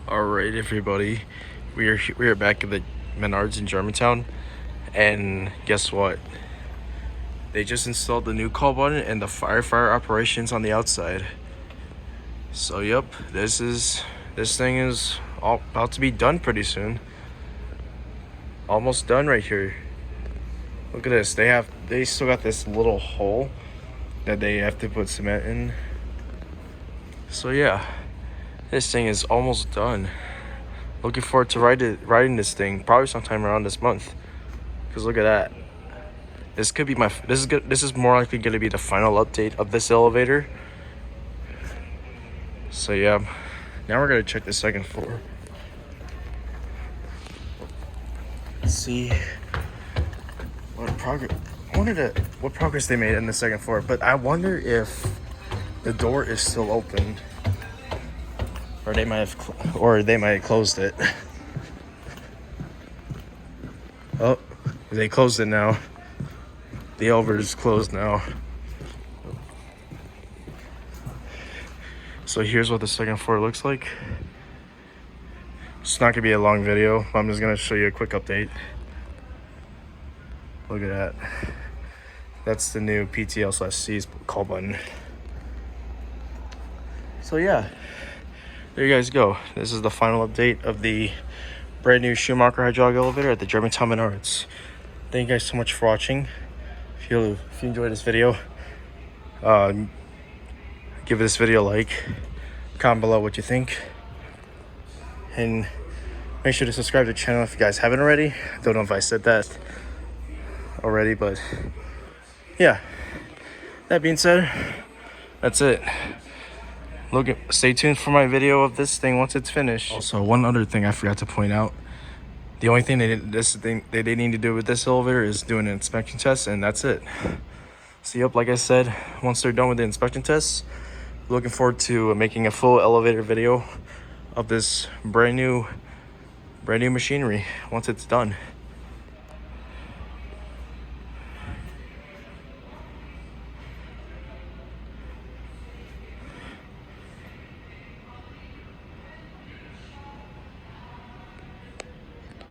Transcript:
All right, everybody, we are back at the Menards in Germantown, and guess what? They just installed the new call button and the fire operations on the outside. So yep, this thing is all about to be done pretty soon. Almost done right here. Look at this. They still got this little hole that they have to put cement in. So yeah, this thing is almost done. Looking forward to riding this thing probably sometime around this month. Cause look at that. This could be this is more likely gonna be the final update of this elevator. So yeah, now we're gonna check the second floor. Let's see what progress they made in the second floor. But I wonder if the door is still open, or they might have closed it. Oh, they closed it now. The elevator is closed now. So here's what the second floor looks like. It's not gonna be a long video. I'm just gonna show you a quick update. Look at that. That's the new PTL/C's call button. So yeah, there you guys go. This is the final update of the brand new Schumacher hydraulic elevator at the Germantown Menards. Thank you guys so much for watching. If you enjoyed this video, give this video a like, comment below what you think, and make sure to subscribe to the channel if you guys haven't already. I don't know if I said that already, but yeah, that being said, that's it. Stay tuned for my video of this thing once it's finished. Also, one other thing I forgot to point out: the only thing they need to do with this elevator is do an inspection test, and that's it. So yep, like I said, once they're done with the inspection tests, looking forward to making a full elevator video of this brand new machinery once it's done.